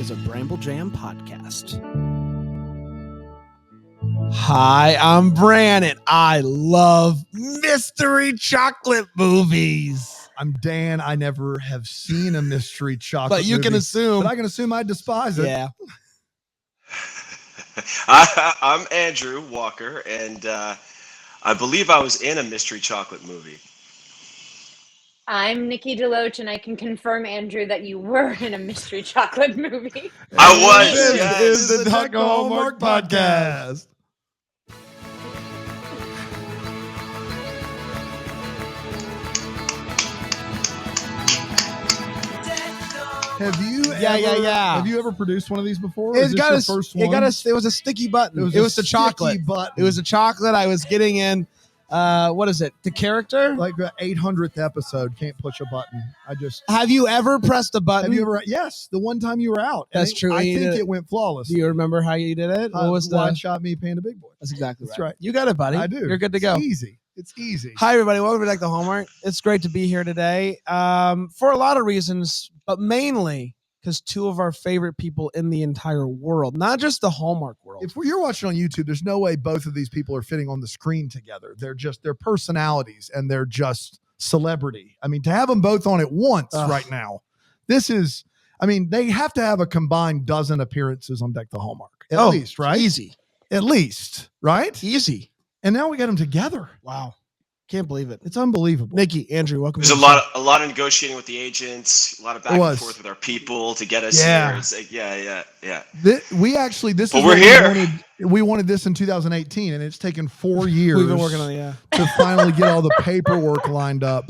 is a Bramble Jam podcast. Hi, I'm Bran, and I love mystery chocolate movies. I'm Dan. I never have seen a mystery chocolate But you movie, can assume. But I can assume I despise it. Yeah. I'm Andrew Walker, and I believe I was in a mystery chocolate movie. I'm Nikki DeLoach, and I can confirm, Andrew, that you were in a mystery chocolate movie. I was. This Yes. is the Talk Hallmark podcast. Have you ever produced one of these before? It was a sticky button. It was the chocolate. Button. It was a chocolate. I was getting in, what is it? The character? Like the 800th episode. Can't push a button. Have you ever pressed a button? Have you ever? Yes, the one time you were out. That's true. I think it went flawless. Do you remember how you did it? What was Wide Shot Me Panda Big Boy. That's exactly That's right. right. You got it, buddy. I do. You're good to go. It's easy. Hi, everybody. Welcome back to Hallmark. It's great to be here today for a lot of reasons, but mainly because two of our favorite people in the entire world, not just the Hallmark world. If you're watching on YouTube, there's no way both of these people are fitting on the screen together. They're personalities and they're just celebrity. I mean, to have them both on at once right now, they have to have a combined dozen appearances on Deck the Hallmark. At least, right? Easy. At least, right? Easy. And now we got them together. Wow. Can't believe it. It's unbelievable. Nikki, Andrew, welcome. There's a lot of negotiating with the agents, a lot of back and forth with our people to get us here. It's like, yeah. We wanted this in 2018, and it's taken 4 years. We've been working on it, to finally get all the paperwork lined up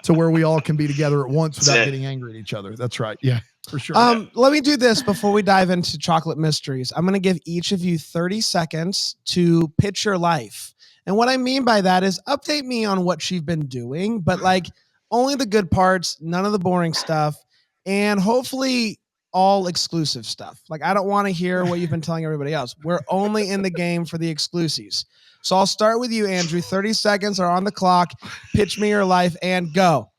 to where we all can be together at once without getting angry at each other. That's right. Yeah, for sure. Let me do this before we dive into chocolate mysteries. I'm going to give each of you 30 seconds to pitch your life. And what I mean by that is update me on what you've been doing, but like only the good parts, none of the boring stuff, and hopefully all exclusive stuff. Like I don't want to hear what you've been telling everybody else. We're only in the game for the exclusives. So I'll start with you, Andrew. 30 seconds are on the clock. Pitch me your life and go.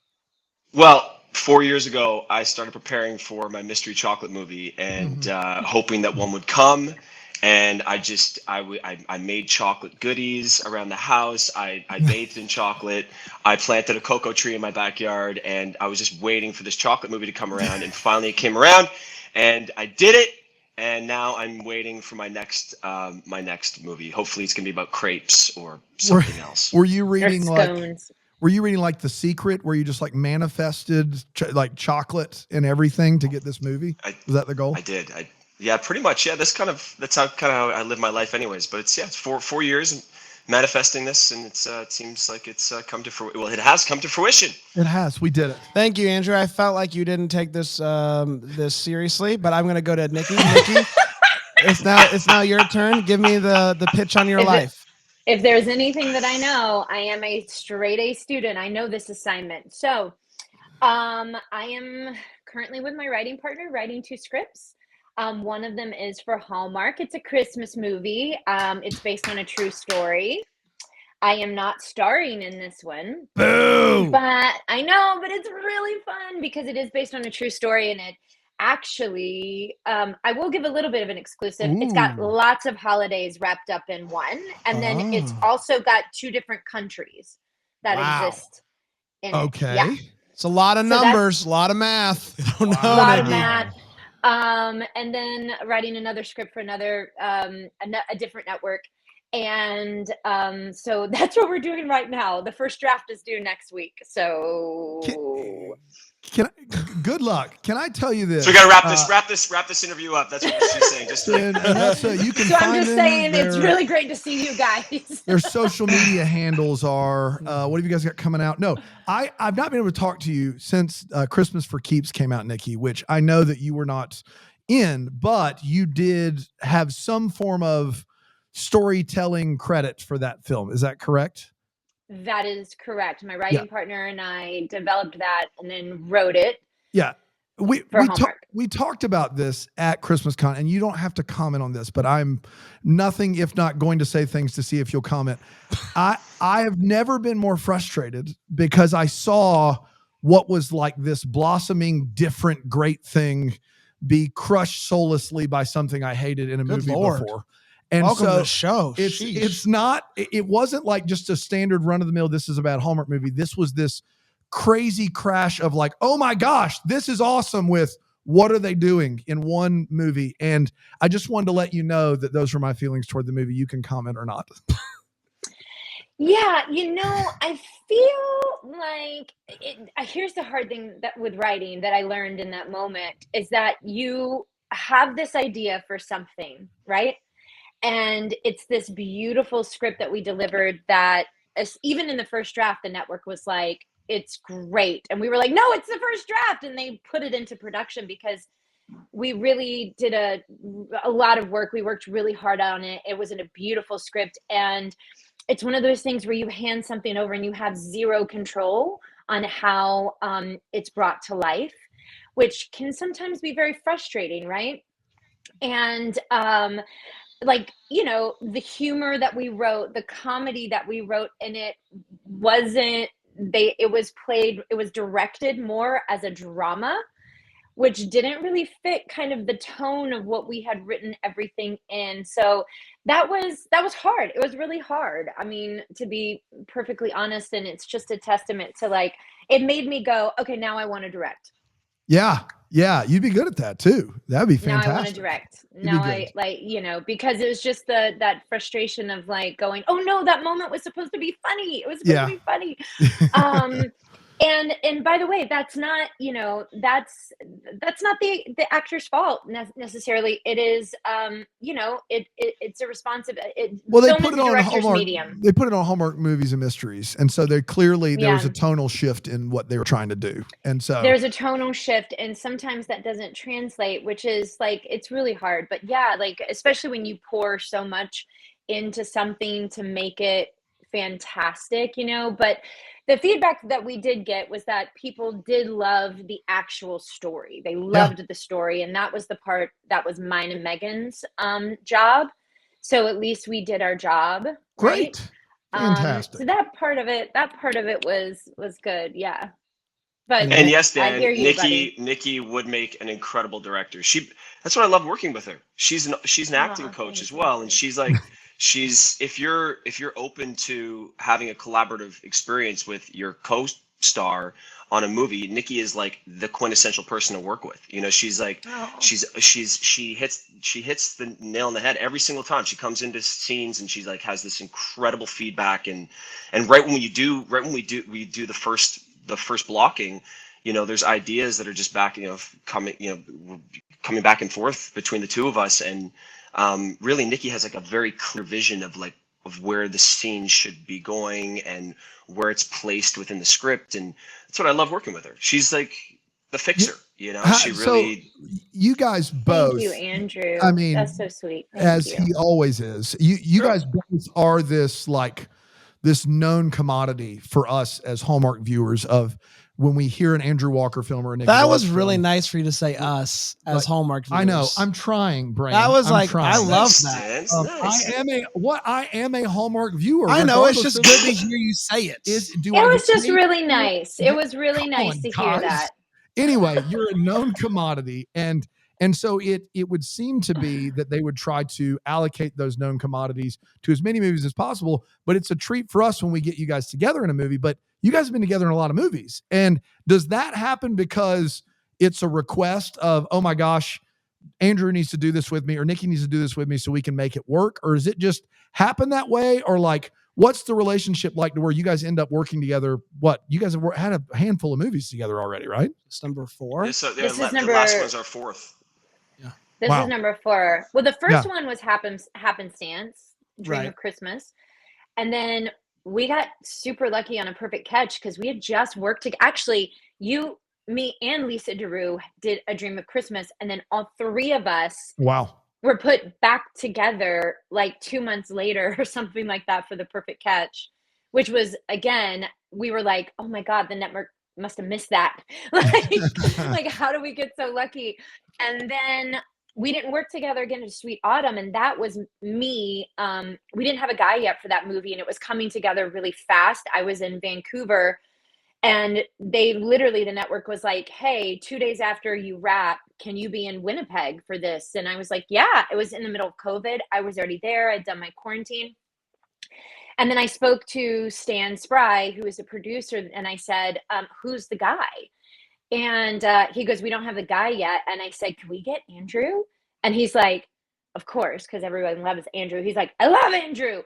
Well, 4 years ago, I started preparing for my mystery chocolate movie and hoping that one would come. And I made chocolate goodies around the house. I bathed in chocolate. I planted a cocoa tree in my backyard, and I was just waiting for this chocolate movie to come around. And finally, it came around, and I did it. And now I'm waiting for my next movie. Hopefully, it's gonna be about crepes or something else. Were you reading like The Secret, where you just like manifested like chocolate and everything to get this movie? Was that the goal? I did. Yeah, pretty much. Yeah, that's how I live my life, anyways. But it's 4 years and manifesting this, and it seems like it's come to fruition. Well, it has come to fruition. It has. We did it. Thank you, Andrew. I felt like you didn't take this seriously, but I'm going to go to Nikki. Nikki, it's now your turn. Give me the pitch on your life. If there's anything that I know, I am a straight A student. I know this assignment. So, I am currently with my writing partner, writing 2 scripts. One of them is for Hallmark. It's a Christmas movie. It's based on a true story. I am not starring in this one. Boo! But I know, but it's really fun because it is based on a true story, and it actually, I will give a little bit of an exclusive. It's got lots of holidays wrapped up in one, and then it's also got 2 different countries that exist in it. Okay. Yeah. It's a lot of numbers, a lot of math. I don't know, a lot Nikki. of math. And then writing another script for another, a different network. And so that's what we're doing right now. The first draft is due next week. So good luck. Can I tell you this? So we got to wrap this interview up. That's what she's saying. Just and that's, you can so find I'm just saying it's really great to see you guys. Their social media handles are, what have you guys got coming out? No, I've not been able to talk to you since Christmas for Keeps came out, Nikki, which I know that you were not in, but you did have some form of storytelling credit for that film. Is that correct? That is correct. My writing partner and I developed that and then wrote it. Yeah. We talked about this at Christmas Con, and you don't have to comment on this, but I'm nothing if not going to say things to see if you'll comment. I have never been more frustrated because I saw what was like this blossoming, different, great thing be crushed soullessly by something I hated in a Good movie Lord. before. And Welcome so to the show. it wasn't like just a standard run of the mill, this is a bad Hallmark movie. This was this crazy crash of like, oh my gosh, this is awesome with what are they doing in one movie? And I just wanted to let you know that those were my feelings toward the movie. You can comment or not. Yeah, I feel like here's the hard thing that with writing that I learned in that moment is that you have this idea for something, right? And it's this beautiful script that we delivered that even in the first draft, the network was like, it's great. And we were like, no, it's the first draft. And they put it into production because we really did a lot of work. We worked really hard on it. It was in a beautiful script. And it's one of those things where you hand something over and you have zero control on how it's brought to life, which can sometimes be very frustrating, right? And the humor that we wrote, the comedy that we wrote in it it was directed more as a drama, which didn't really fit kind of the tone of what we had written everything in. So that was hard. It was really hard. I mean, to be perfectly honest, and it's just a testament to like, it made me go, okay, now I want to direct. Yeah. Yeah. You'd be good at that too. That'd be fantastic. Now I want to direct. Now because it was just that frustration of like going, oh no, that moment was supposed to be funny. It was supposed to be funny. And by the way, that's not, that's not the actor's fault necessarily. It is, it's a responsive. Well, they film put is it a on director's Hallmark. medium. They put it on Hallmark Movies and Mysteries, and so there was a tonal shift in what they were trying to do, and so there's a tonal shift, and sometimes that doesn't translate, which is like it's really hard. But yeah, like especially when you pour so much into something to make it fantastic, But the feedback that we did get was that people did love the actual story. They loved the story, and that was the part that was mine and Megan's job. So at least we did our job. Great. Right? Fantastic. So that part of it was good. Yeah. But And yes, Dan, I hear you, Nikki would make an incredible director. That's what I love working with her. She's an acting coach as well, and she's like, if you're open to having a collaborative experience with your co-star on a movie, Nikki is like the quintessential person to work with. She's like, she hits the nail on the head every single time she comes into scenes, and she's like has this incredible feedback, and right when we do the first blocking, there's ideas that are just coming back and forth between the two of us, and really Nikki has like a very clear vision of where the scene should be going and where it's placed within the script, and that's what I love working with her. She's like the fixer, she really. So you guys both. Thank you, Andrew. I mean, that's so sweet. He always is. You guys both are this known commodity for us as Hallmark viewers of when we hear an Andrew Walker film or a Nikki that DeLoach was really film. nice for you to say us as Hallmark viewers. I know. I'm trying, Brain. That was I love Nice, that. nice. I am a Hallmark viewer. I know. It's just good to hear you say it. It was just really nice. It was really nice to hear that. Anyway, you're a known commodity, and so it would seem to be that they would try to allocate those known commodities to as many movies as possible. But it's a treat for us when we get you guys together in a movie. But you guys have been together in a lot of movies. And does that happen because it's a request of, oh my gosh, Andrew needs to do this with me, or Nikki needs to do this with me so we can make it work? Or does it just happen that way? Or like, what's the relationship like to where you guys end up working together? What, you guys have had a handful of movies together already, right? It's number 4. The last one's our 4th. This is number 4. Well, the first one was Happenstance, Dream of Christmas. And then we got super lucky on A Perfect Catch because we had just worked together. Actually, you, me, and Lisa DeRue did A Dream of Christmas. And then all 3 of us were put back together like 2 months later or something like that for The Perfect Catch, which was, again, we were like, oh my God, the network must have missed that. like, how do we get so lucky? And then we didn't work together again in Sweet Autumn, and that was me. We didn't have a guy yet for that movie, and it was coming together really fast. I was in Vancouver, And they literally, the network was like, hey, 2 days after you wrap, can you be in Winnipeg for this? And I was like, yeah. It was in the middle of COVID. I was already there. I'd done my quarantine. And then I spoke to Stan Spry, who is a producer, and I said, who's the guy? And he goes, we don't have the guy yet. And I said, can we get Andrew? And he's like, of course, because everyone loves Andrew. He's like, I love Andrew.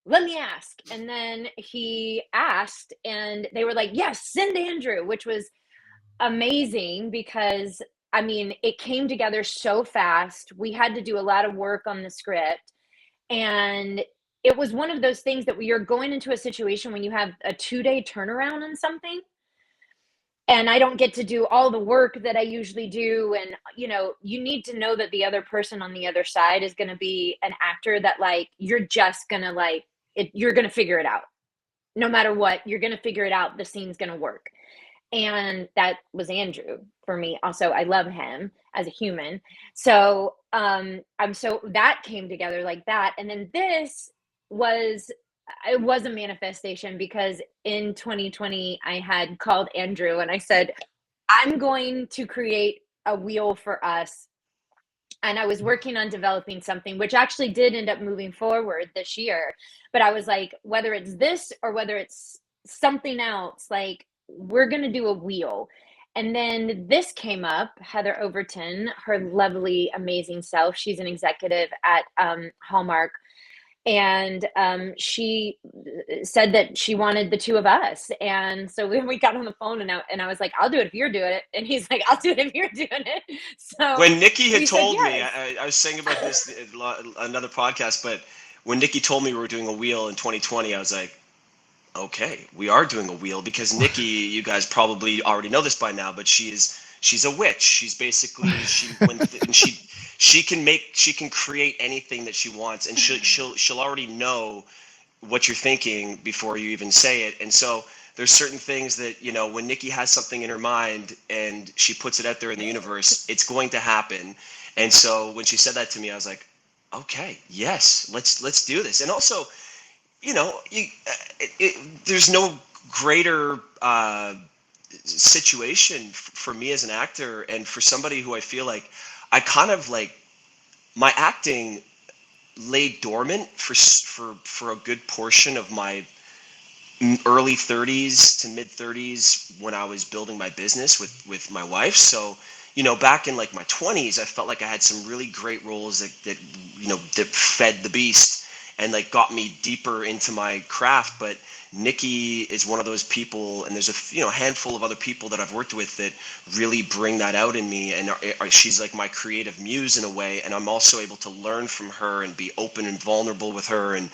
Let me ask. And then he asked, and they were like, yes, send Andrew, which was amazing because, I mean, it came together so fast. We had to do a lot of work on the script. And it was one of those things that you're going into a situation when you have a 2-day turnaround on something. And I don't get to do all the work that I usually do. And, you know, you need to know that the other person on the other side is going to be an actor that, like, you're just going to, like, you're going to figure it out. No matter what, you're going to figure it out. The scene's going to work. And that was Andrew for me. Also, I love him as a human. So, so that came together like that. And then this was, it was a manifestation because in 2020, I had called Andrew and I said, I'm going to create a wheel for us. And I was working on developing something, which actually did end up moving forward this year. But I was like, whether it's this or whether it's something else, like, we're going to do a wheel. And then this came up, Heather Overton, her lovely, amazing self. She's an executive at Hallmark. And she said that she wanted the two of us. And so we got on the phone and I was like, I'll do it if you're doing it. And he's like, I'll do it if you're doing it. So when Nikki had told yes. me, I was saying about this another podcast, but when Nikki told me we were doing a wheel in 2020, I was like, okay, we are doing a wheel, because Nikki, you guys probably already know this by now, but she's a witch. She's basically she can create anything that she wants, and she'll already know what you're thinking before you even say it. And so there's certain things that, you know, when Nikki has something in her mind and she puts it out there in the universe, it's going to happen. And so when she said that to me, I was like, okay, yes, let's do this. And also, you know, there's no greater situation for me as an actor, and for somebody who I feel like I kind of like, my acting lay dormant for a good portion of my early 30s to mid 30s when I was building my business with my wife. So, you know, back in like my 20s, I felt like I had some really great roles that you know, that fed the beast and like got me deeper into my craft. But Nikki is one of those people, and there's a handful of other people that I've worked with that really bring that out in me, and she's like my creative muse in a way. And I'm also able to learn from her and be open and vulnerable with her, and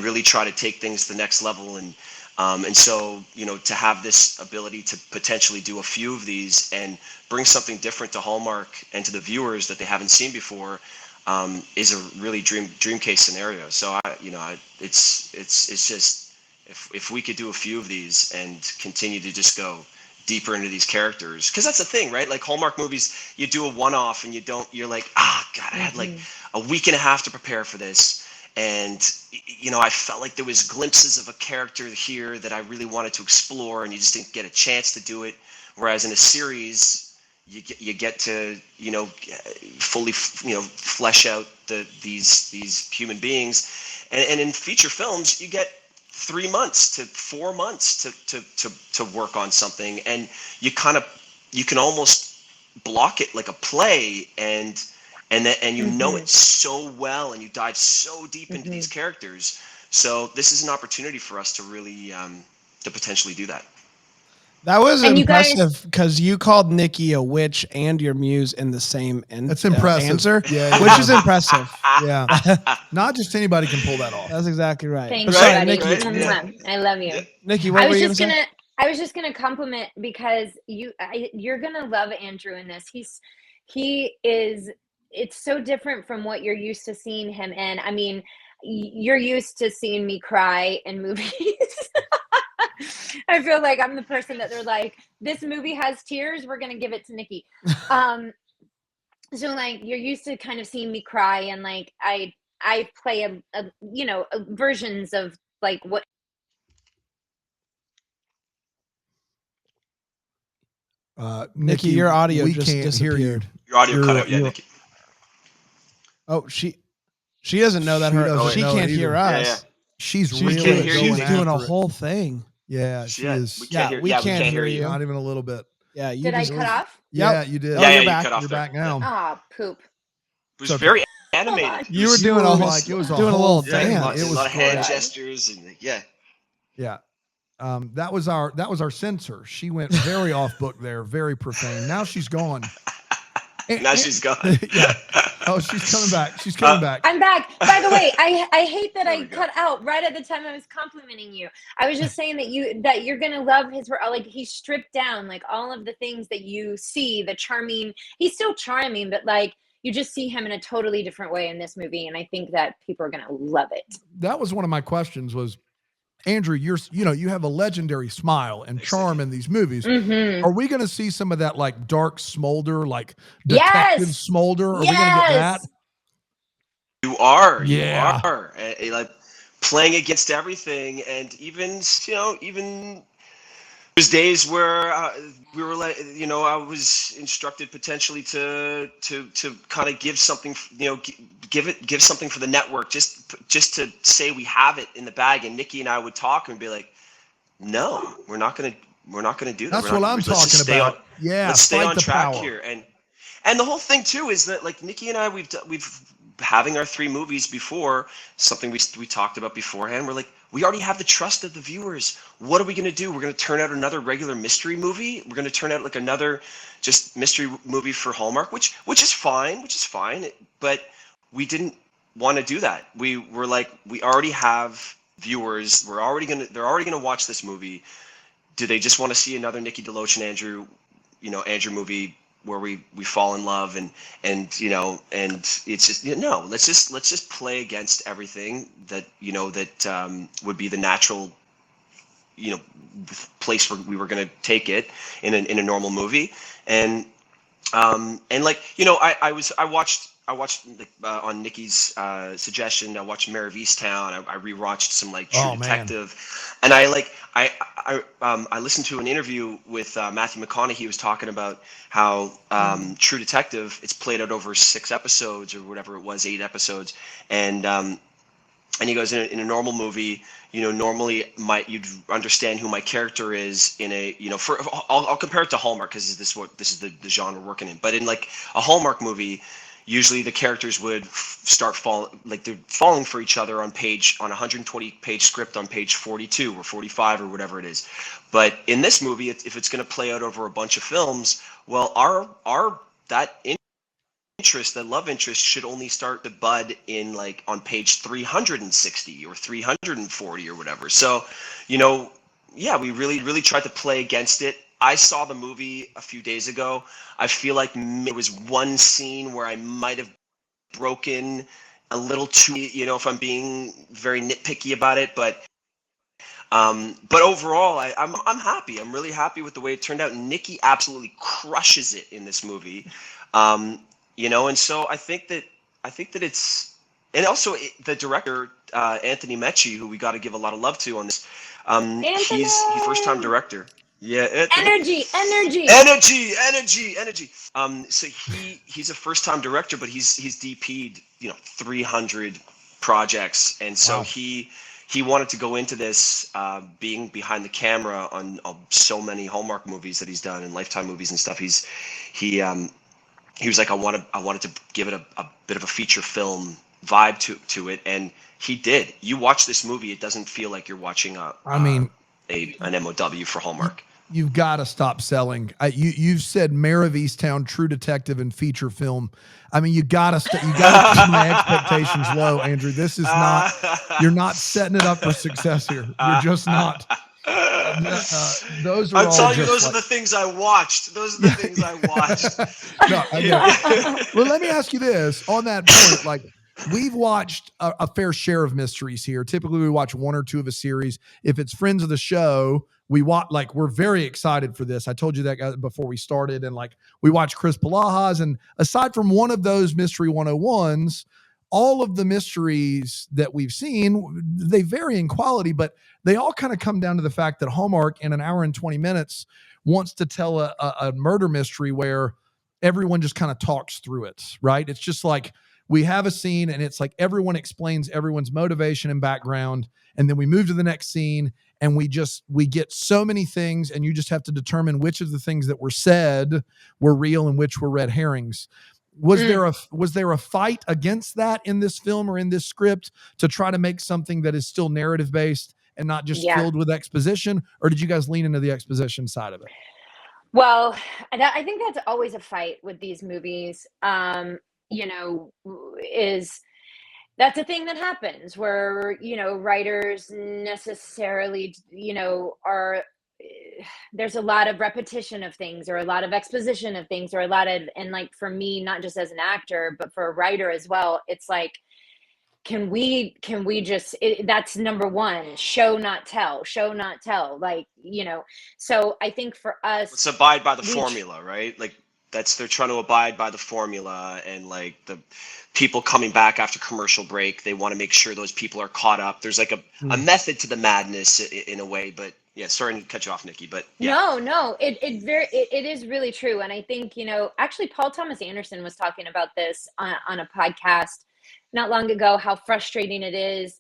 really try to take things to the next level. And so, you know, to have this ability to potentially do a few of these and bring something different to Hallmark and to the viewers that they haven't seen before, is a really dream case scenario. So it's just, if we could do a few of these and continue to just go deeper into these characters, because that's the thing, right? Like Hallmark movies, you do a one-off and you're like, God, I had like a week and a half to prepare for this. And, you know, I felt like there was glimpses of a character here that I really wanted to explore, and you just didn't get a chance to do it. Whereas in a series, you get to, you know, fully, you know, flesh out these human beings. And in feature films, you get 3 months to 4 months to work on something, and you can almost block it like a play, and you know it so well, and you dive so deep into these characters. So this is an opportunity for us to really to potentially do that. That was And impressive, because you called Nikki a witch and your muse in the same That's impressive. answer, Yeah, which is impressive. Yeah. Not just anybody can pull that off. That's exactly right. Thank But you, sorry, buddy. Nikki. Yeah. I love you. Yeah. Nikki, what were you going to say? I was just gonna compliment, because you're gonna love Andrew in this. It's so different from what you're used to seeing him in. I mean, you're used to seeing me cry in movies. I feel like I'm the person that they're like, this movie has tears, we're gonna give it to Nikki. So like, you're used to kind of seeing me cry, and like I play versions of like what Nikki, your audio we just can't disappeared. hear you. Your audio cut out. Yeah, Nikki. Oh, she doesn't know that She doesn't she know can't it hear either. us. Yeah. She's She's really can't hear you. going doing a after it. whole thing. Yeah, she is. We can't hear. we Yeah, can't hear you. Not even a little bit. Yeah, you Did I just cut off? Yeah, you did. Oh, Yeah, you're you back. cut off. You're there. back now. Ah, poop. It was Okay. very animated. You were doing a whole it was a doing a whole little thing. dance. A It was lot of hand great. gestures and yeah. Yeah. That was our censor. She went very off book there, very profane. Now she's gone. Now she's gone. Yeah. Oh, she's coming back. She's coming back. I'm back. By the way, I hate that There I we go. cut out right at the time I was complimenting you. I was just saying that you're gonna love his like he's stripped down like all of the things that you see, the charming. He's still charming, but like you just see him in a totally different way in this movie, and I think that people are gonna love it. That was one of my questions was, Andrew, you have a legendary smile and charm in these movies. Mhm. Are we going to see some of that like dark smolder, like detective smolder? Are we going to get that? You are. Yeah. You are. Like playing against everything, and even there's days where we were like, I was instructed potentially to kind of give something, give something for the network, just to say we have it in the bag. And Nikki and I would talk and be like, no, we're not gonna do that. That's what I'm talking about. Let's stay on the track power. here. And the whole thing too is that like Nikki and I, we've having our 3 movies before, something we talked about beforehand. We're like, we already have the trust of the viewers. What are we going to do? We're going to turn out another regular mystery movie. We're going to turn out like another just mystery movie for Hallmark, which is fine. But we didn't want to do that. We were like, we already have viewers. They're already going to watch this movie. Do they just want to see another Nikki DeLoach and Andrew movie where we fall in love and it's just no, let's just play against everything that would be the natural place where we were going to take it in a normal movie. And like I watched on Nikki's suggestion. I watched Mare of Easttown. I rewatched some like True Detective, and I listened to an interview with Matthew McConaughey. He was talking about how True Detective, it's played out over 6 episodes or whatever it was, 8 episodes, and he goes, in a normal movie, normally you'd understand who my character is in a, I'll compare it to Hallmark because this is the genre we're working in. But in like a Hallmark movie, usually the characters would start they're falling for each other on a 120-page script on page 42 or 45 or whatever it is. But in this movie, if it's going to play out over a bunch of films, well, that love interest should only start to bud in like on page 360 or 340 or whatever. So, we really tried to play against it. I saw the movie a few days ago. I feel like it was one scene where I might have broken a little too, if I'm being very nitpicky about it, but overall, I'm happy. I'm really happy with the way it turned out. Nikki absolutely crushes it in this movie. And so I think that it's, and also the director, Anthony Mecci, who we got to give a lot of love to on this. He's first-time director. Yeah. Energy. So he's a first-time director, but he's DP'd 300 projects, and so wow. he wanted to go into this being behind the camera on so many Hallmark movies that he's done and Lifetime movies and stuff. He was like, I wanted to give it a bit of a feature film vibe to it, and he did. You watch this movie, it doesn't feel like you're watching an MOW for Hallmark. You've got to stop selling. You've said Mare of Easttown, True Detective, and feature film. I mean, you got to keep my expectations low, Andrew. This is not. You're not setting it up for success here. You're just not. Those are. I'm telling you, those are the things I watched. Those are the things I watched. Well, let me ask you this on that point. Like, we've watched a fair share of mysteries here. Typically, we watch 1 or 2 of a series. If it's friends of the show, we watch. Like, we're very excited for this. I told you that before we started, and like we watched Chris Palaha's. And aside from one of those Mystery 101s, all of the mysteries that we've seen, they vary in quality, but they all kind of come down to the fact that Hallmark in an hour and 20 minutes wants to tell a murder mystery where everyone just kind of talks through it, right? It's just like we have a scene and it's like everyone explains everyone's motivation and background. And then we move to the next scene and we get so many things, and you just have to determine which of the things that were said were real and which were red herrings. Was there a fight against that in this film or in this script to try to make something that is still narrative based and not just filled with exposition? Or did you guys lean into the exposition side of it? Well, I think that's always a fight with these movies. That's a thing that happens where, writers necessarily, there's a lot of repetition of things or a lot of exposition of things or and like for me, not just as an actor, but for a writer as well, it's like, can we just, that's number one, show, not tell, like, so I think for us, let's abide by the formula, right? Like they're trying to abide by the formula, and like the people coming back after commercial break, they want to make sure those people are caught up. There's like a method to the madness in a way, but yeah, sorry to cut you off, Nikki, but yeah. No, it is really true. And I think, actually Paul Thomas Anderson was talking about this on a podcast not long ago, how frustrating it is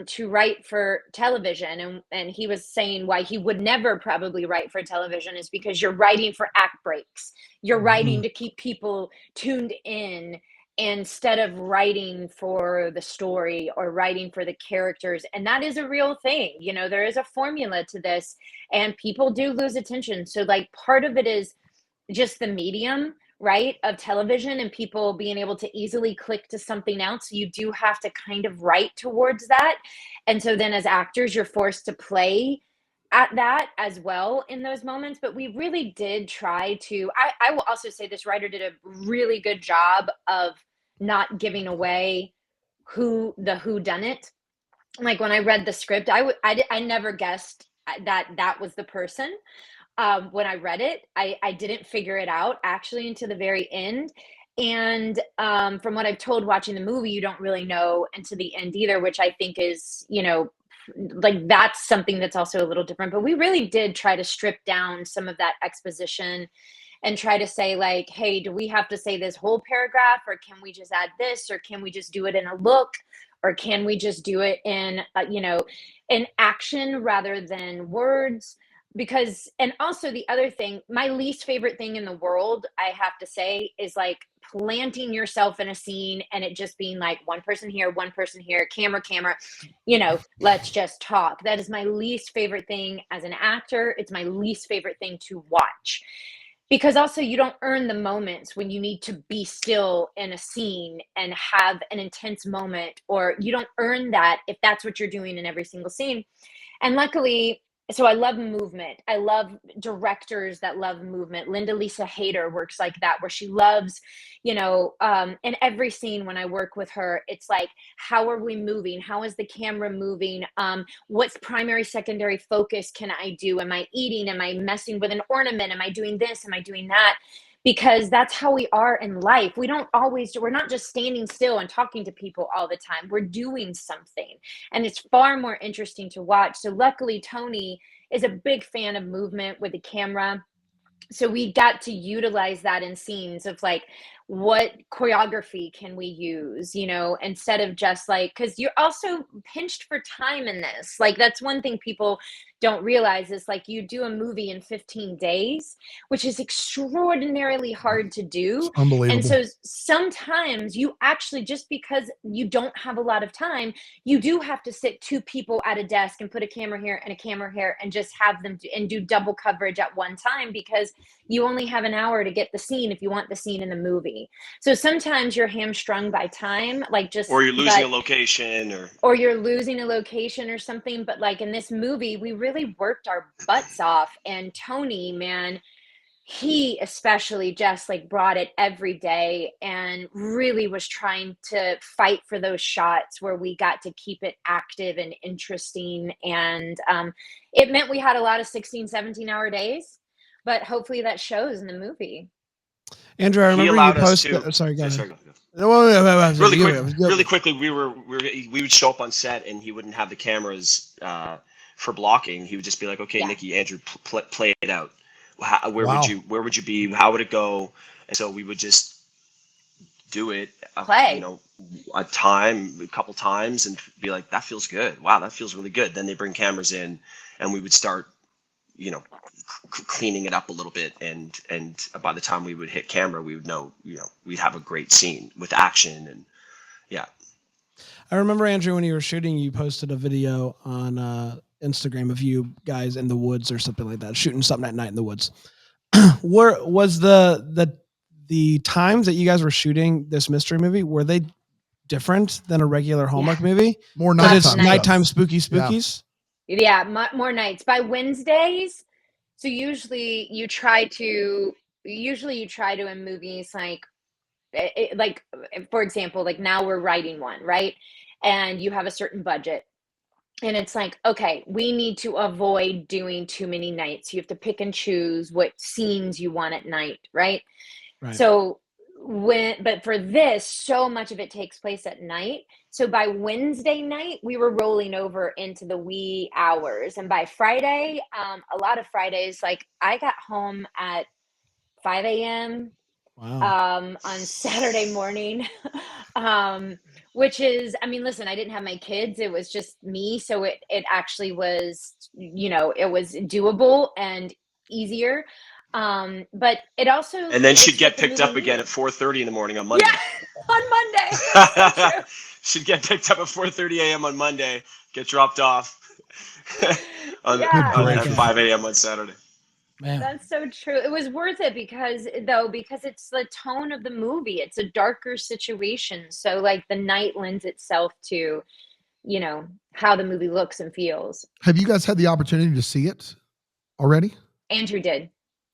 to write for television. And he was saying why he would never probably write for television is because you're writing for act breaks. You're writing to keep people tuned in instead of writing for the story or writing for the characters. And that is a real thing. There is a formula to this and people do lose attention. So like part of it is just the medium, right, of television and people being able to easily click to something else. So you do have to kind of write towards that. And so then as actors, you're forced to play at that as well in those moments. But we really did try to, I will also say this writer did a really good job of not giving away who done it. Like when I read the script, I never guessed that was the person. When I read it, I didn't figure it out actually until the very end. And from what I've told watching the movie, you don't really know until the end either, which I think is, like that's something that's also a little different. But we really did try to strip down some of that exposition and try to say like, hey, do we have to say this whole paragraph, or can we just add this, or can we just do it in a look, or can we just do it in, in action rather than words? Because, and also the other thing, my least favorite thing in the world, I have to say, is like planting yourself in a scene and it just being like one person here, camera, let's just talk. That is my least favorite thing as an actor. It's my least favorite thing to watch. Because also you don't earn the moments when you need to be still in a scene and have an intense moment, or you don't earn that if that's what you're doing in every single scene. And luckily, so I love movement. I love directors that love movement. Linda Lisa Hayter works like that, where she loves, in every scene when I work with her, it's like, how are we moving? How is the camera moving? What's primary, secondary focus can I do? Am I eating? Am I messing with an ornament? Am I doing this? Am I doing that? Because that's how we are in life. We're not just standing still and talking to people all the time. We're doing something, and it's far more interesting to watch. So luckily, Tony is a big fan of movement with the camera. So we got to utilize that in scenes of like, what choreography can we use, instead of just like, because you're also pinched for time in this. Like, that's one thing people don't realize is like, you do a movie in 15 days, which is extraordinarily hard to do. It's unbelievable. And so sometimes you actually, just because you don't have a lot of time, you do have to sit two people at a desk and put a camera here and a camera here and just have them and do double coverage at one time, because you only have an hour to get the scene if you want the scene in the movie. So sometimes you're hamstrung by time, like or you're losing a location, or you're losing a location or something. But like in this movie, we really worked our butts off. And Tony, man, he especially just like brought it every day and really was trying to fight for those shots where we got to keep it active and interesting. And it meant we had a lot of 16, 17-hour days, but hopefully that shows in the movie. Andrew, I he remember you allowed us posted. to. Sorry, go ahead. Sorry, go. Really Quickly, we would show up on set, and he wouldn't have the cameras for blocking. He would just be like, "Okay, Yeah. Nikki, Andrew, play it out. Where Wow. would you be? How would it go?" And so we would just do it, Play. a couple times, and be like, "That feels good. Wow, that feels really good." Then they bring cameras in, and we would start, cleaning it up a little bit, and by the time we would hit camera, we would know, we'd have a great scene with action, and yeah. I remember, Andrew, when you were shooting, you posted a video on Instagram of you guys in the woods or something like that, shooting something at night in the woods. Was the times that you guys were shooting this mystery movie, were they different than a regular Hallmark movie? More But nighttime. it's stuff. nighttime spookies. Yeah, more nights. By Wednesdays, so usually you try to in movies like for example, like now we're writing one, right? And you have a certain budget. And it's like, okay, we need to avoid doing too many nights. You have to pick and choose what scenes you want at night, right? Right. So but for this, so much of it takes place at night. So by Wednesday night, we were rolling over into the wee hours. And by Friday, a lot of Fridays, like I got home at 5 a.m. Wow. On Saturday morning, which is, I mean, listen, I didn't have my kids. It was just me. So it actually was, it was doable and easier. But it also, And then she'd get picked up again at 4:30 in the morning on Monday. Yeah, on Monday. That's so true. She'd get picked up at 4:30 a.m. on Monday, get dropped off at 5 a.m. on Saturday. Man. That's so true. It was worth it because it's the tone of the movie. It's a darker situation. So like the night lends itself to, how the movie looks and feels. Have you guys had the opportunity to see it already? Andrew did.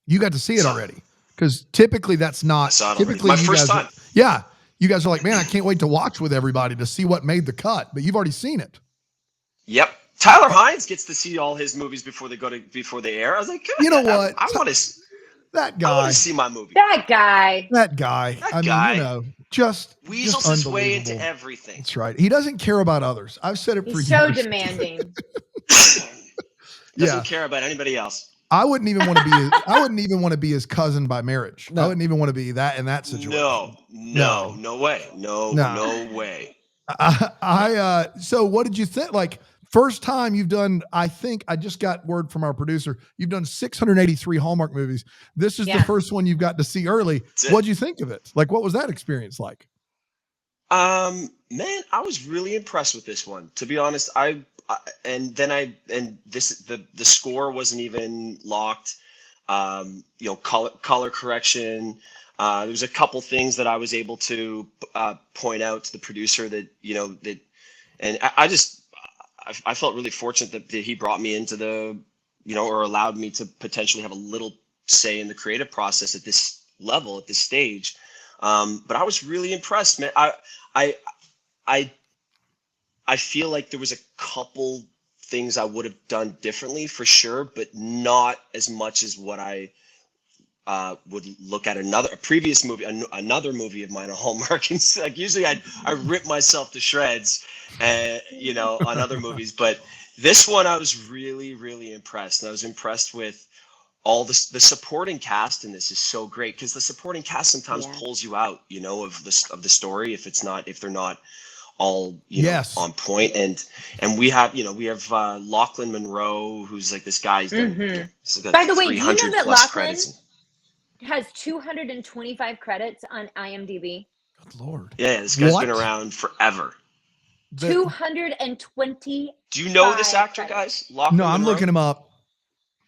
You got to see it already, because typically that's not typically my first time. Yeah, you guys are like, man, I can't wait to watch with everybody to see what made the cut, but you've already seen it. Yep. Tyler Hines gets to see all his movies before they air. I was like, you know what? I want to. That guy. I want to see my movie. That guy. I mean, just weasels his way into everything. That's right. He doesn't care about others. I've said it for years. He's so demanding. Doesn't care about anybody else. I wouldn't even want to be his cousin by marriage. No. I wouldn't even want to be that in that situation. No way. No way. So what did you think? Like, first time you've done, I think I just got word from our producer, you've done 683 Hallmark movies. This is the first one you've got to see early. What'd you think of it? Like, what was that experience like? Man, I was really impressed with this one. To be honest, the score wasn't even locked. Color correction. There was a couple things that I was able to point out to the producer I felt really fortunate that he brought me into or allowed me to potentially have a little say in the creative process at this level, at this stage. But I was really impressed, man. I feel like there was a couple things I would have done differently for sure, but not as much as what I would look at a previous movie, another movie of mine on Hallmark. And like usually I rip myself to shreds, on other movies, but this one I was really, really impressed. And I was impressed with all the supporting cast in this is so great, because the supporting cast sometimes pulls you out, of the story if they're not all on point. And we have Lachlan Monroe, who's like this guy's done, by the way, do you know that Lachlan credits has 225 credits on IMDb? Good Lord. Yeah, this guy's been around forever. 220. Do you know this actor, guys? Lachlan No, I'm Monroe? looking him up.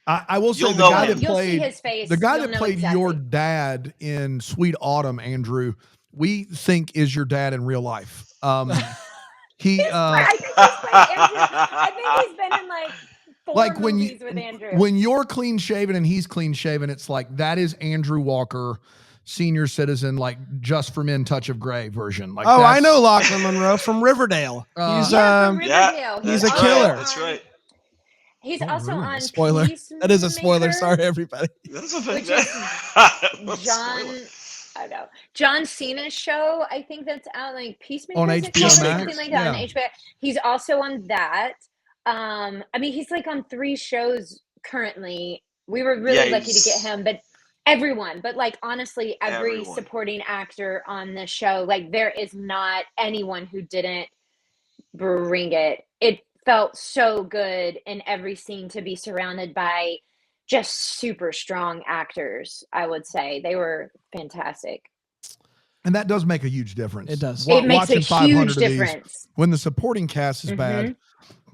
I will say You'll the know guy him. that played You'll see his face. the guy You'll that know played exactly. your dad in Sweet Autumn, Andrew, we think is your dad in real life. He I think he's been in like 4 movies with Andrew. When you're clean shaven and he's clean shaven, it's like that is Andrew Walker, senior citizen, like Just for Men, Touch of Grey version. Like, I know Lachlan Monroe from Riverdale. He's from Riverdale. He's a killer. That's right. He's also on Spoiler. Peacemaker, That is a spoiler. Sorry, everybody. That's a thing. which is John. I know. John Cena's show, I think that's out, like Peacemaker, On is it HBO called, or Peacemaker. something like that on Yeah. HBO. He's also on that. I mean, he's like on 3 shows currently. We were really lucky to get him, but everyone, but like honestly, every Everyone. supporting actor on the show, like there is not anyone who didn't bring it. It felt so good in every scene to be surrounded by just super strong actors. I would say they were fantastic. And that does make a huge difference. It does. It makes a Watching 500 huge of these, difference. when the supporting cast is bad,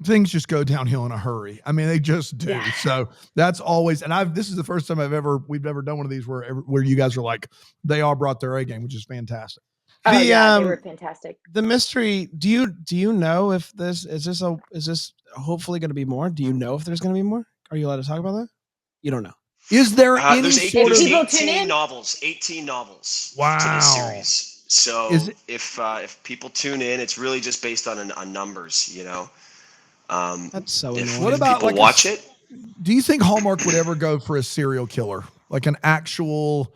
things just go downhill in a hurry. I mean, they just do. Yeah. So that's always, and this is the first time we've ever done one of these where you guys are like, they all brought their A game, which is fantastic. Oh yeah, they were fantastic. The mystery. Do you know if this is hopefully going to be more? Do you know if there's going to be more? Are you allowed to talk about that? You don't know. Is there any There's sort of 18 novels. 18 novels to this series. So if people tune in, it's really just based on numbers, you know. That's so if, annoying. What if about, people like, watch it? Do you think Hallmark would ever go for a serial killer, like an actual,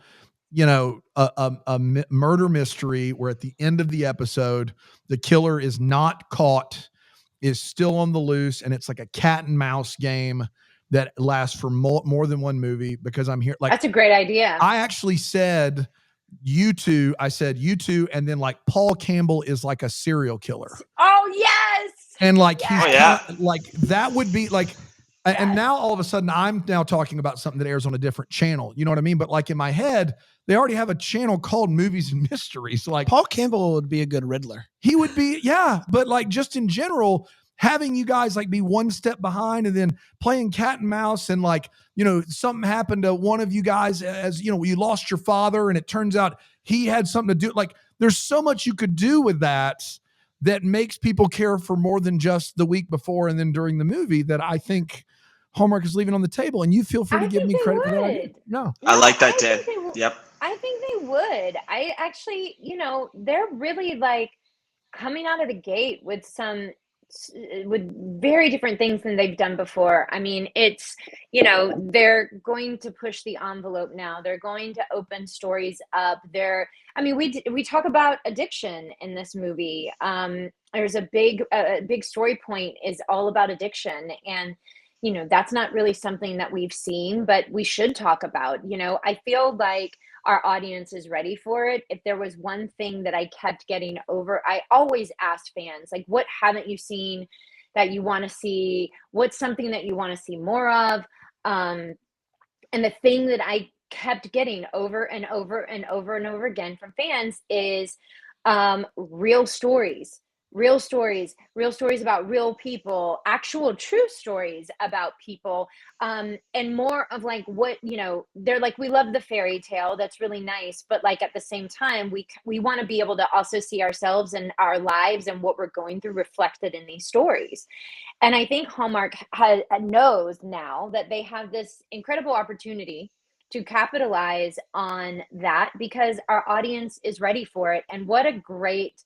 you know, a murder mystery where at the end of the episode the killer is not caught, is still on the loose, and it's like a cat and mouse game that lasts for more than one movie? Because I'm here, like, That's a great idea. I actually said you two, and then like Paul Campbell is like a serial killer. Oh yes. And like Yes. he's like that would be like, and now all of a sudden I'm now talking about something that airs on a different channel. You know what I mean? But like in my head, they already have a channel called Movies and Mysteries. Like Paul Campbell would be a good Riddler. he would be, yeah. But like just in general, having you guys like be one step behind and then playing cat and mouse, and like, you know, something happened to one of you guys, as you know, you lost your father and it turns out he had something to do. Like there's so much you could do with that makes people care for more than just the week before and then during the movie, that I think Hallmark is leaving on the table. And you feel free to give me credit for that idea. No, I like that, Dan. Yep. I think they would. I actually, you know, they're really like coming out of the gate with very different things than they've done before. I mean, it's, you know, they're going to push the envelope now. They're going to open stories up. We talk about addiction in this movie. There's a big story point is all about addiction, and you know, that's not really something that we've seen, but we should talk about. You know, I feel like our audience is ready for it. If there was one thing that I kept getting over, I always asked fans, like, what haven't you seen that you want to see? What's something that you want to see more of? And the thing that I kept getting over and over and over and over again from fans is real stories about real people, actual true stories about people, and more of like what, you know, they're like, we love the fairy tale, that's really nice, but like at the same time we want to be able to also see ourselves and our lives and what we're going through reflected in these stories. And I think Hallmark knows now that they have this incredible opportunity to capitalize on that, because our audience is ready for it. And what a great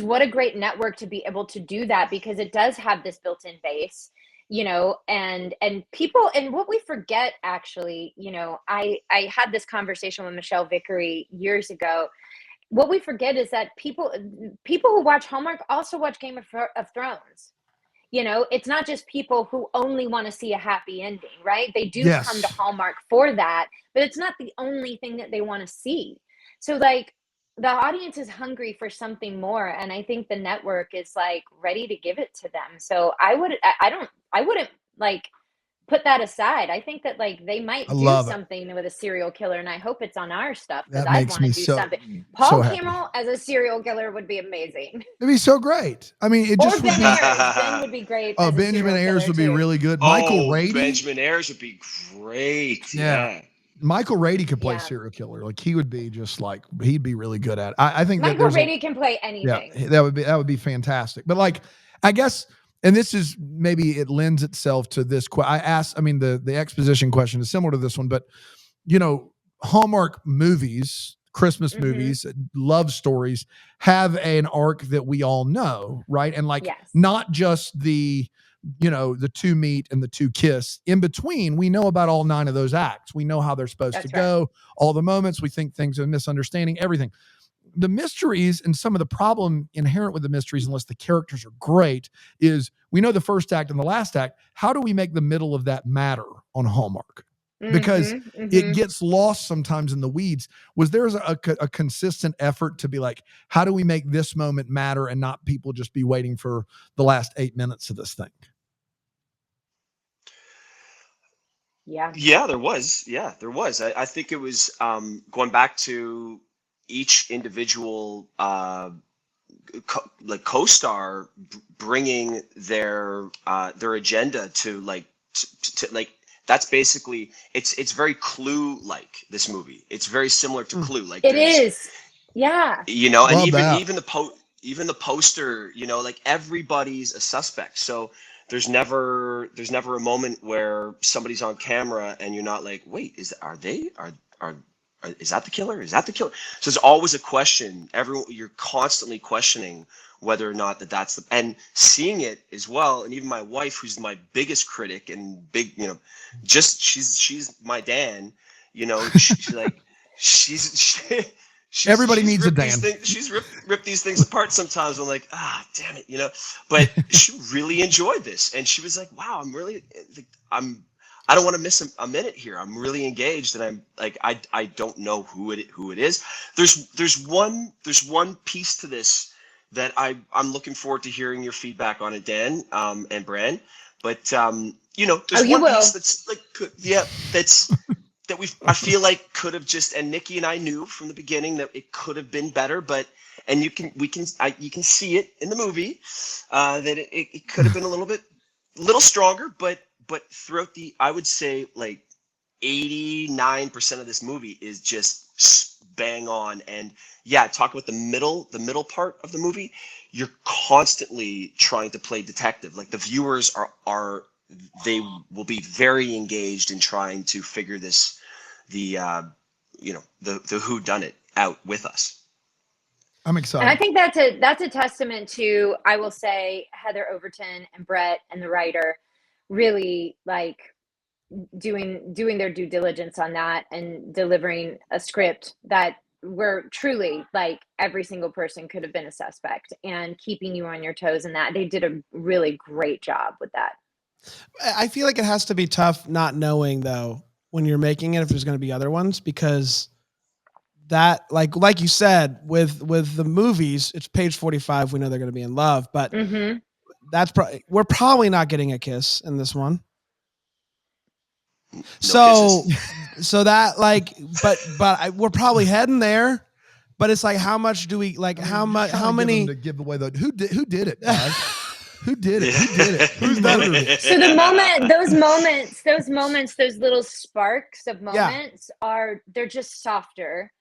what a great network to be able to do that, because it does have this built-in base, you know, and people, and what we forget, actually, you know, I had this conversation with Michelle Vickery years ago. What we forget is that people who watch Hallmark also watch Game of Thrones. You know, it's not just people who only want to see a happy ending, right? They do come to Hallmark for that, but it's not the only thing that they want to see. So like, the audience is hungry for something more, and I think the network is like ready to give it to them. So I wouldn't like put that aside. I think that like they might do something with a serial killer, and I hope it's on our stuff, because I want to do something. Paul Campbell as a serial killer would be amazing. It'd be so great. I mean, it just Ben Ayers. Ben would be great. Oh, Benjamin Ayers would be really good. Michael Rady. Benjamin Ayers would be great. Yeah. Michael Rady could play serial killer. Like he would be just like, he'd be really good at it. I think Michael Rady can play anything. Yeah, that would be fantastic. But like, I guess, and this is, maybe it lends itself to this. The exposition question is similar to this one, but you know, Hallmark movies, Christmas movies, love stories have an arc that we all know, right? And like, not just the the two meet and the two kiss. In between, we know about all 9 of those acts. We know how they're supposed to go, all the moments. We think things are misunderstanding, everything. The mysteries and some of the problem inherent with the mysteries, unless the characters are great, is we know the first act and the last act. How do we make the middle of that matter on Hallmark? Because it gets lost sometimes in the weeds. Was there a consistent effort to be like, how do we make this moment matter and not people just be waiting for the last 8 minutes of this thing? Yeah, there was. I think it was going back to each individual co-star bringing their agenda to that's basically it's very Clue like, this movie. It's very similar to Clue. Like it is. Yeah. And even the poster, like everybody's a suspect. So there's never a moment where somebody's on camera and you're not like, wait, is that the killer? Is that the killer? So there's always a question. You're constantly questioning whether or not that's the, and seeing it as well. And even my wife, who's my biggest critic and big, she's my Dan, everybody needs a Dan. She's ripped these things apart sometimes. I'm like, damn it, but she really enjoyed this. And she was like, wow, I don't want to miss a minute here. I'm really engaged, and I'm like, I don't know who it is. There's one piece to this that I'm looking forward to hearing your feedback on it, Dan, and Bran. But there's one piece that's like, I feel like could have just, and Nikki and I knew from the beginning that it could have been better, and you can see it in the movie that it could have been a little stronger, but throughout I would say like 89% of this movie is just bang on. And talk about the middle part of the movie. You're constantly trying to play detective. Like the viewers they will be very engaged in trying to figure the whodunit out with us. I'm excited. And I think that's a testament to, I will say, Heather Overton and Brett and the writer really like doing their due diligence on that and delivering a script that where truly like every single person could have been a suspect and keeping you on your toes, and that they did a really great job with that. I feel like it has to be tough not knowing though when you're making it if there's going to be other ones, because that like you said with the movies, it's page 45, we know they're going to be in love, but we're probably not getting a kiss in this one. So that we're probably heading there, but it's like, how much do we like? How many to give away who did it, guys? Who did it? Who's murdered it? So those moments, those little sparks of moments they're just softer.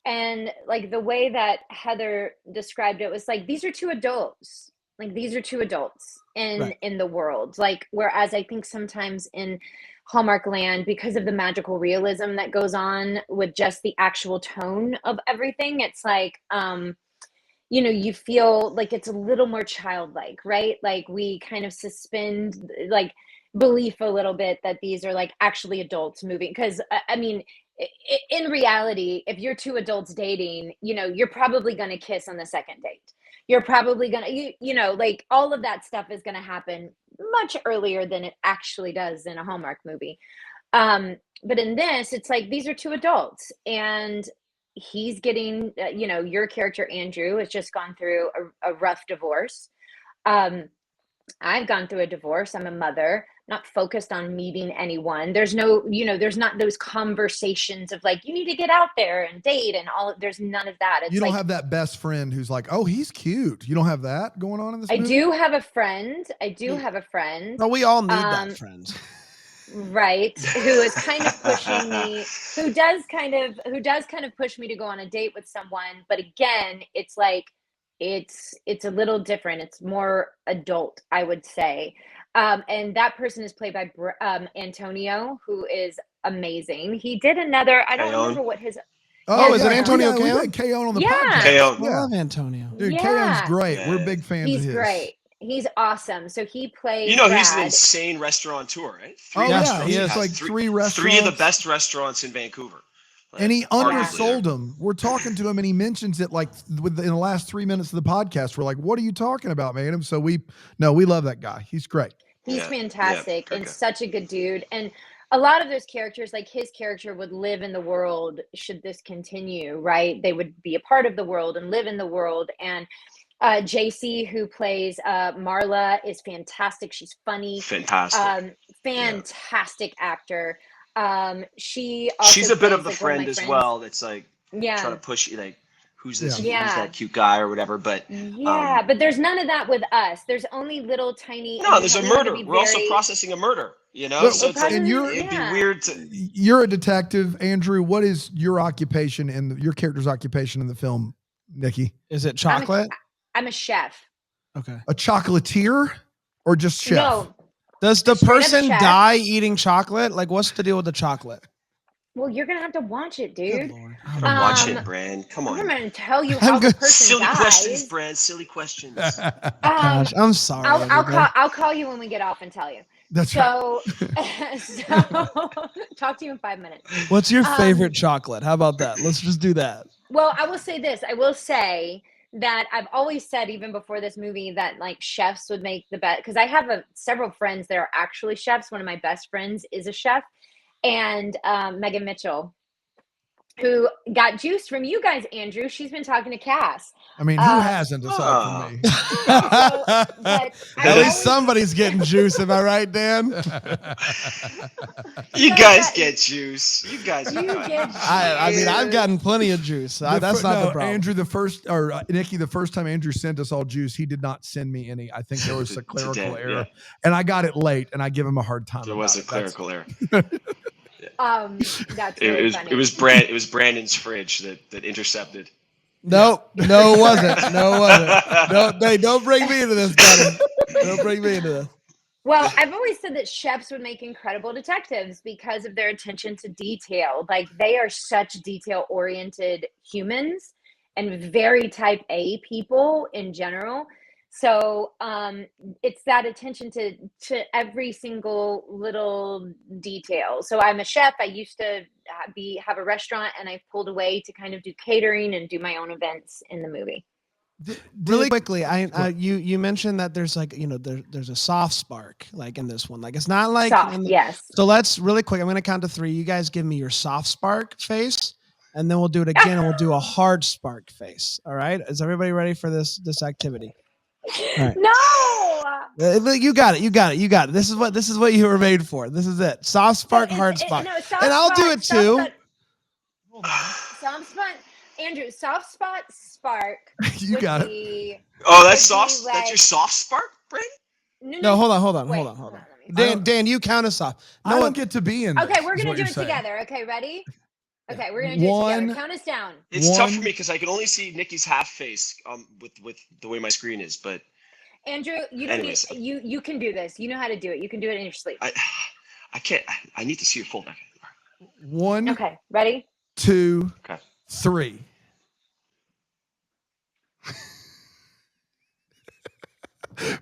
And like the way that Heather described it was like, these are two adults. Like these are two adults in the world. Like, whereas I think sometimes in Hallmark land, because of the magical realism that goes on with just the actual tone of everything, it's like, you feel like it's a little more childlike, right? Like we kind of suspend like belief a little bit that these are like actually adults moving. Because I mean, in reality, if you're two adults dating, you're probably going to kiss on the second date. You're probably going to, like all of that stuff is going to happen much earlier than it actually does in a Hallmark movie. But in this, it's like, these are two adults and he's getting, your character, Andrew, has just gone through a rough divorce. I've gone through a divorce. I'm a mother, not focused on meeting anyone. There's no, there's not those conversations of like, you need to get out there and date and all. There's none of that. It's you don't have that best friend who's like, oh, he's cute. You don't have that going on in this movie? I do have a friend. Well, we all need that friend. Right. Who is kind of pushing me, who does kind of push me to go on a date with someone. But again, it's like, it's a little different. It's more adult, I would say. And that person is played by Antonio, who is amazing. He did another, I don't remember what his... Oh, is it Antonio Caon? Caon on the podcast. podcast. I love Antonio. Dude, Caon's great. We're big fans of his. He's great. He's awesome. So he plays. You know, he's an Brad. insane restaurateur, right? He has has like three restaurants. 3 of the best restaurants in Vancouver. Like, And he arguably undersold there. them. We're talking to him, and he mentions it like in the last 3 minutes of the podcast. We're like, "What are you talking about, man?" And so we love that guy. He's great. He's fantastic and okay. such a good dude. And a lot of those characters, like his character, would live in the world should this continue, right? They would be a part of the world and live in the world. And JC, who plays Marla, is fantastic. She's funny. Fantastic. Fantastic actor. She also She's a bit of the plays, like, friend as well. That's like trying to push you, like, who's this? Yeah. Who's that cute guy or whatever? But but there's none of that with us. There's only little tiny. no, there's a murder. We're also processing a murder. You know, so it's like, and it'd be weird to. You're a detective, Andrew. What is your occupation and your character's occupation in the film, Nikki? Is it chocolate? I'm a chef. Okay. A chocolatier or just chef? No. Does the person chef. die eating chocolate? Like, what's the deal with the chocolate? Well, you're gonna have to watch it, dude. Watch it, Brand. Come on. I'm gonna tell you how the person Silly dies. questions, Brand. Silly questions. Gosh, I'm sorry. I'll call you when we get off and tell you. That's right. So talk to you in 5 minutes. What's your favorite chocolate? How about that? Let's just do that. Well, I will say this. I will say that I've always said, even before this movie, that like chefs would make the best, because I have several friends that are actually chefs. One of my best friends is a chef, and Megan Mitchell, who got juice from you guys, Andrew. She's been talking to Cass. I mean, who hasn't aside from me? At least somebody's getting juice. Am I right, Dan? You guys get juice. You guys get juice. I mean, I've gotten plenty of juice. That's not the problem. Andrew, Nikki, the first time Andrew sent us all juice, he did not send me any. I think there was a clerical error, and I got it late, and I give him a hard time. There was a clerical error. That's really funny. It was Brandon's fridge that intercepted. No, it wasn't. No, don't bring me into this, buddy. Don't bring me into this. Well, I've always said that chefs would make incredible detectives because of their attention to detail. Like, they are such detail-oriented humans and very type A people in general. So it's that attention to every single little detail. So I'm a chef. I used to have a restaurant, and I pulled away to kind of do catering and do my own events in the movie. Really quickly, you mentioned that there's like, there's a soft spark like in this one. Like, it's not like soft, yes. So let's really quick. I'm going to count to 3. You guys give me your soft spark face, and then we'll do it again, and we'll do a hard spark face. All right? Is everybody ready for this activity? Right. No. You got it. This is what you were made for. This is it. Soft spark, hard spark. And I'll do it too. Soft spot, Andrew. Soft spot spark. You got it. Oh, that's soft. Like, that's your soft spark, Brandon? No, hold on. Dan, you count us off. I don't get to be in. Okay, we're gonna do it together. Okay, ready? Okay, we're gonna do it together. Count us down. It's tough for me because I can only see Nikki's half face with the way my screen is. But Andrew, you can do this. You know how to do it. You can do it in your sleep. I can't. I need to see your full back. 1. Okay, ready? 2. Okay. 3.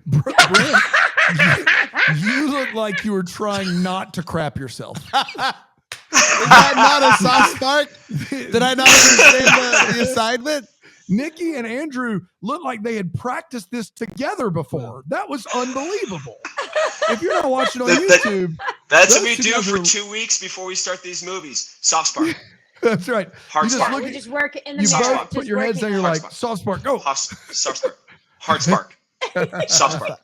Brent, you look like you were trying not to crap yourself. Is that not a soft spark? Did I not understand the assignment? Nikki and Andrew looked like they had practiced this together before. That was unbelievable. If you're not watching on YouTube, that's what we do for 2 weeks before we start these movies. Soft spark. That's right. Hard spark. We just work in the you mirror. both put your heads down. You're like, soft spark, go. Soft spark. Hard spark. Soft spark.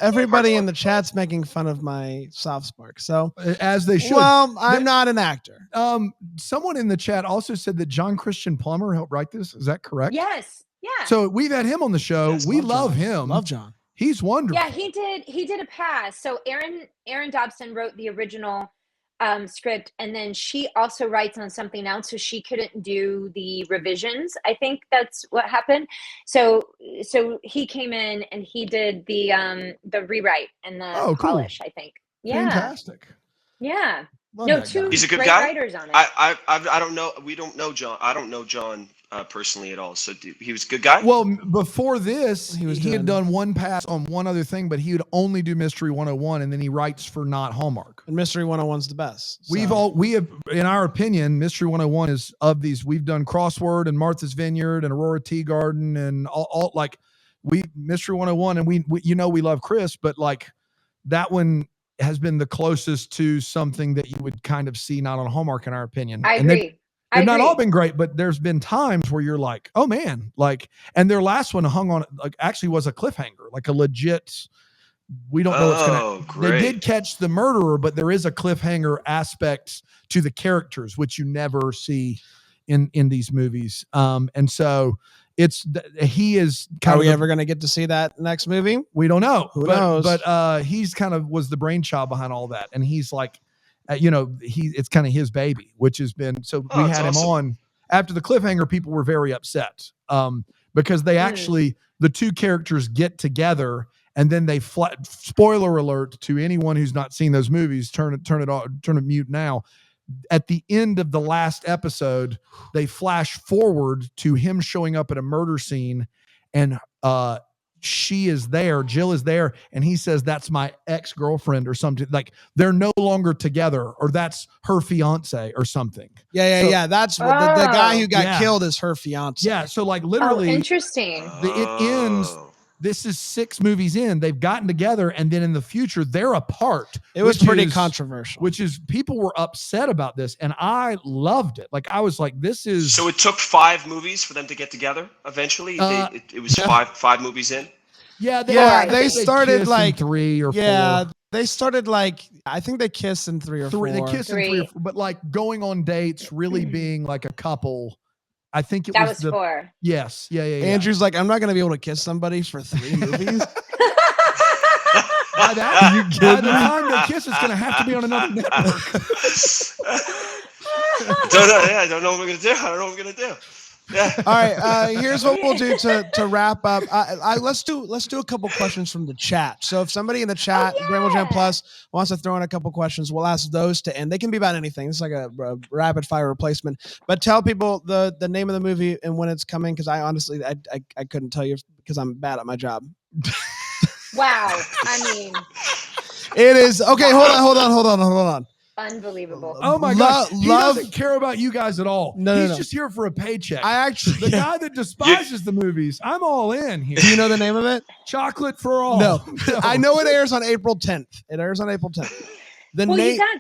Everybody in the chat's making fun of my soft spark. So as they should. Well, I'm not an actor. Someone in the chat also said that John Christian Plumber helped write this. Is that correct? Yes. Yeah. So we've had him on the show. Yes, we love him. Love John. He's wonderful. Yeah, he did a pass. So Erin Dobson wrote the original script, and then she also writes on something else, so she couldn't do the revisions. I think that's what happened. So he came in and he did the rewrite and the polish. I think. Yeah. Fantastic. Yeah. Love no, that two guy. He's a good great guy. writers on it. I don't know. We don't know John. I don't know John personally at all. So he was a good guy. Well, before this, He was he had doing- done one pass on one other thing, but he would only do Mystery 101, and then he writes for not Hallmark. And Mystery 101's the best. We have, in our opinion, Mystery 101 is of these. We've done Crossword and Martha's Vineyard and Aurora Tea Garden and all like Mystery 101, and we we love Chris, but like that one has been the closest to something that you would kind of see not on Hallmark, in our opinion. I And agree. they've not all been great, but there's been times where you're like, oh man, like, and their last one hung on, like, actually was a cliffhanger, like a legit, we don't know what's going to, they did catch the murderer, but there is a cliffhanger aspect to the characters, which you never see in these movies. And so he is kind Are of, we ever going to get to see that next movie? we don't know. Who knows? But he's kind of was the brainchild behind all that. And he's like, it's kind of his baby, which has been, so we had him on after the cliffhanger. People were very upset because they actually, the two characters get together and then they spoiler alert to anyone who's not seen those movies, turn it mute now. At the end of the last episode, they flash forward to him showing up at a murder scene, and she is there, Jill is there, and he says, that's my ex-girlfriend or something. Like they're no longer together, or that's her fiance or something. Yeah. That's what the guy who got killed is her fiance. Yeah. So like literally, interesting. It ends. This is 6 movies in. They've gotten together, and then in the future they're apart. It was pretty controversial. Which is, people were upset about this, and I loved it. Like I was like, this is. So it took 5 movies for them to get together. Eventually, it was five movies in. Yeah, they started like 3 or 4. Yeah, they started like, I think they kissed in 3 or 4. They kissed in 3 or 4, but like going on dates, really being like a couple. I think that was 4. Yes. Yeah. Andrew's like, I'm not going to be able to kiss somebody for 3 movies. By the time they kiss, it's going to have to be on another network. I don't know what we're going to do. Yeah. All right. Here's what we'll do to wrap up. Let's do a couple questions from the chat. So if somebody in the chat, Bramble Jam Plus, wants to throw in a couple questions, we'll ask those to end. They can be about anything. It's like a rapid fire replacement. But tell people the name of the movie and when it's coming, because I honestly I couldn't tell you because I'm bad at my job. Wow. I mean, it is okay. Hold on. Unbelievable. Oh my gosh. He doesn't care about you guys at all. He's just here for a paycheck. The guy that despises the movies, I'm all in here. Do you know the name of it? Chocolate for All. No. I know it airs on April 10th. You got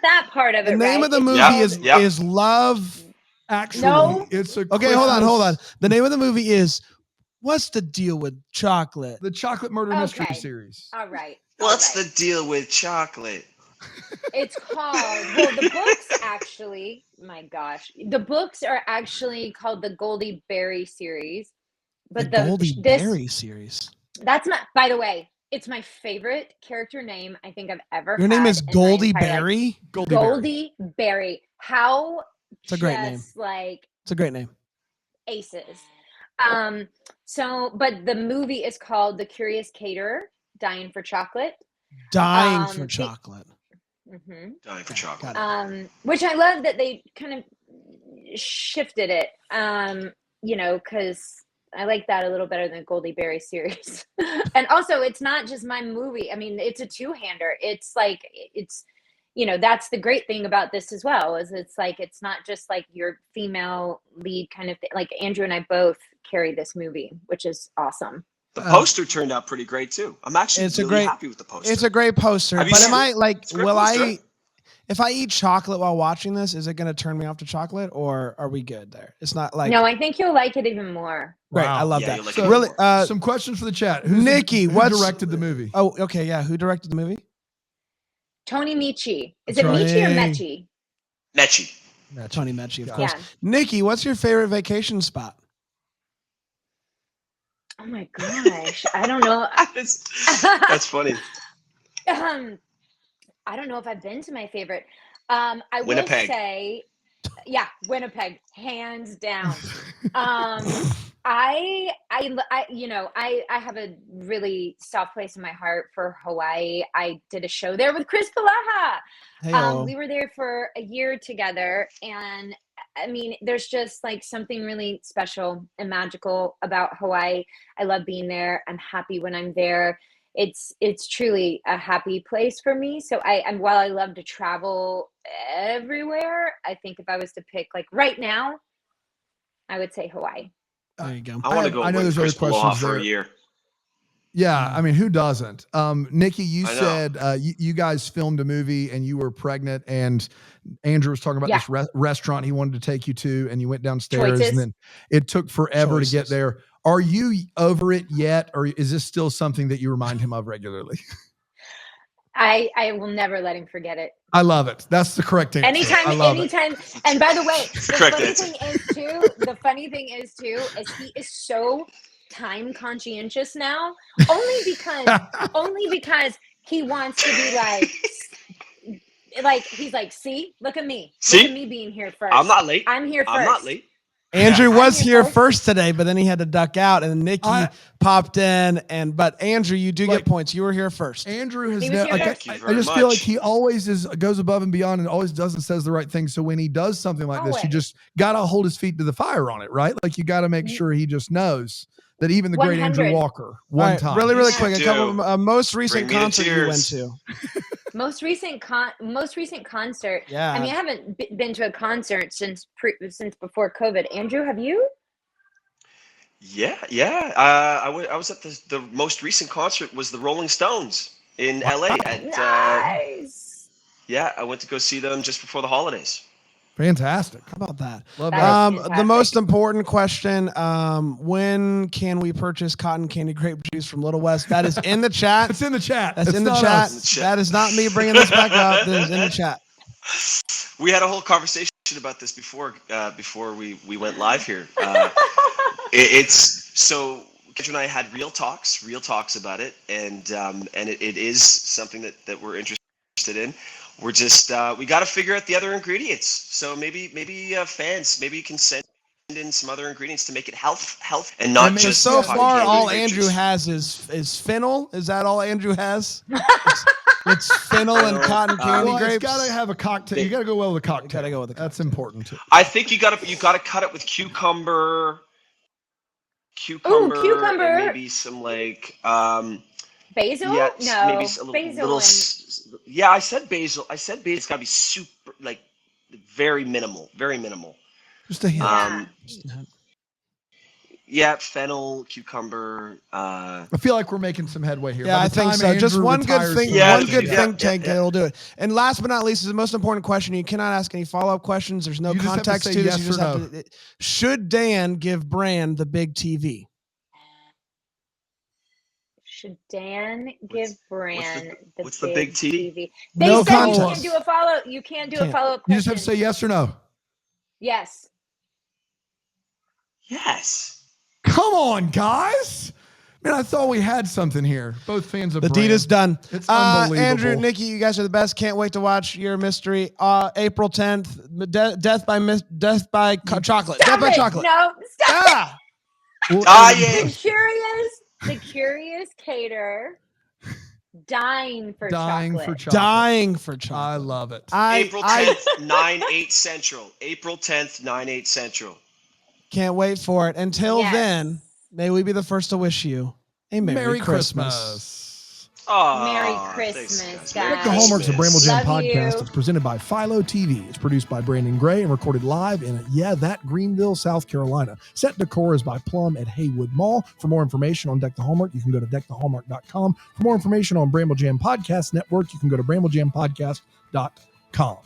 that part of it. The name of the movie is Love. Actually, it's a okay. Hold on. The name of the movie is What's the Deal with Chocolate? The Chocolate Murder Mystery Series. All right. What's the deal with chocolate? It's called, the books actually, my gosh, the books are actually called the Goldie Berry series. But the Goldie Berry series. That's not, by the way, it's my favorite character name I think I've ever had. Your name is Goldie Berry? Goldie Berry. How it's a great name. It's a great name. Aces. But the movie is called The Curious Caterer, Dying for Chocolate. Dying for Chocolate. Dying for Chocolate. Which I love that they kind of shifted it, because I like that a little better than Goldie Berry series. And also, it's not just my movie. I mean, it's a 2-hander. It's like, that's the great thing about this as well, is it's like, it's not just like your female lead kind of thing. Like Andrew and I both carry this movie, which is awesome. The poster turned out pretty great too. I'm actually really happy with the poster. It's a great poster. But am I like, if I eat chocolate while watching this, is it going to turn me off to chocolate, or are we good there? It's not like. No, I think you'll like it even more. Great. Wow. I love that. Like so really, some questions for the chat. Nikki, who directed the movie? Oh, okay. Yeah. Who directed the movie? Tony Michi. Is it Michi or Mecci? Mecci. Tony Mecci, of course. Yeah. Nikki, what's your favorite vacation spot? Oh my gosh, I don't know. That's funny. I don't know if I've been to my favorite. I Winnipeg. will say, Winnipeg, hands down. I have a really soft place in my heart for Hawaii. I did a show there with Chris Palaha. We were there for a year together, and I mean, there's just like something really special and magical about Hawaii. I love being there. I'm happy when I'm there. It's truly a happy place for me. So while I love to travel everywhere, I think if I was to pick like right now, I would say Hawaii. There you go. I want to go I know with there's other Chris Aloha questions for there. a year. Yeah, I mean, who doesn't? Nikki, you I know. said you guys filmed a movie and you were pregnant, and Andrew was talking about Yeah. this restaurant he wanted to take you to, and you went downstairs, Choices. and then it took forever to get Choices. there. Are you over it yet, or is this still something that you remind him of regularly? I will never let him forget it. I love it. That's the correct answer. Anytime. And by the way, Correct the answer. funny thing is too, is he is so time conscientious now, only because he wants to be like he's like, see, look at me being here first. I'm not late. I'm here first. I'm not late. Andrew was I'm here here first today, but then he had to duck out, and Nikki popped in. But Andrew, you do get points. You were here first. Andrew has He was never. here Like, Thank you I very just feel like much. he always goes above and beyond, and always does and says the right thing. So when he does something like this, you Always. just gotta hold his feet to the fire on it, right? Like you gotta make sure he just knows that even the great Andrew 100. Walker All right, time. really Yes, quick, a you couple do. of most recent Bring me to concert you went tears. to. Most recent concert. Yeah. I mean, I haven't been to a concert since before COVID. Andrew, have you? Yeah. I was at the most recent concert was the Rolling Stones in LA. Nice. Yeah, I went to go see them just before the holidays. Fantastic. How about that? Love That that. is The fantastic. most important question: when can we purchase cotton candy grape juice from Little West? That is in the chat. It's in the chat. That's It's in the not chat. us. That is not me bringing this back up. That is in the chat. We had a whole conversation about this before we went live here. It's so Kendra and I had real talks about it, and it is something that we're interested in. We're just we got to figure out the other ingredients. So maybe fans, maybe you can send in some other ingredients to make it health and not And just So cotton far, candy all grape Andrew juice. has is fennel. Is that all Andrew has? It's fennel and cotton candy Well, grapes. it's gotta have a cocktail. You gotta go well with a cocktail. Gotta go with a That's important too. I think you gotta cut it with cucumber. Ooh, cucumber. And maybe some like Basil? yeah, No. maybe a little yeah, I said basil. It's gotta be super like very minimal. Just a hint. Yeah. Yeah, fennel, cucumber. I feel like we're making some headway here. Yeah, By I the think time so. Just Andrew one good retires thing, from Yeah, one good yeah, think yeah, tank yeah. that'll do it. And last but not least is the most important question. You cannot ask any follow-up questions. There's no You just have to context say to this. yes You just or have to. Should Dan give Brand the big TV? Should Dan give Bran what's the big TV? They No said you context. can't do a follow. You can't do a Can't. follow-up You question. just have to say yes or no. Yes. Yes. Come on, guys. Man, I thought we had something here. Both fans of The deed Brand. is done. It's unbelievable. Andrew, Nikki, you guys are the best. Can't wait to watch your mystery. April 10th. Death by chocolate. Stop Death by it. chocolate. No, stop it. Ah! Dying. The curious caterer dying for Dying chocolate. for chocolate. Dying for chocolate. I love it. April 10th, 9/8 Central. April 10th, 9/8 Central. Can't wait for it. Until Yes. then, may we be the first to wish you a Merry Christmas. Oh, Merry thanks, Christmas, Merry Deck the guys. Hallmark's a Bramble Jam Love podcast. you. It's presented by Philo TV. It's produced by Brandon Gray and recorded live in, Greenville, South Carolina. Set decor is by Plum at Haywood Mall. For more information on Deck the Hallmark, you can go to deckthehallmark.com. For more information on Bramble Jam Podcast Network, you can go to bramblejampodcast.com.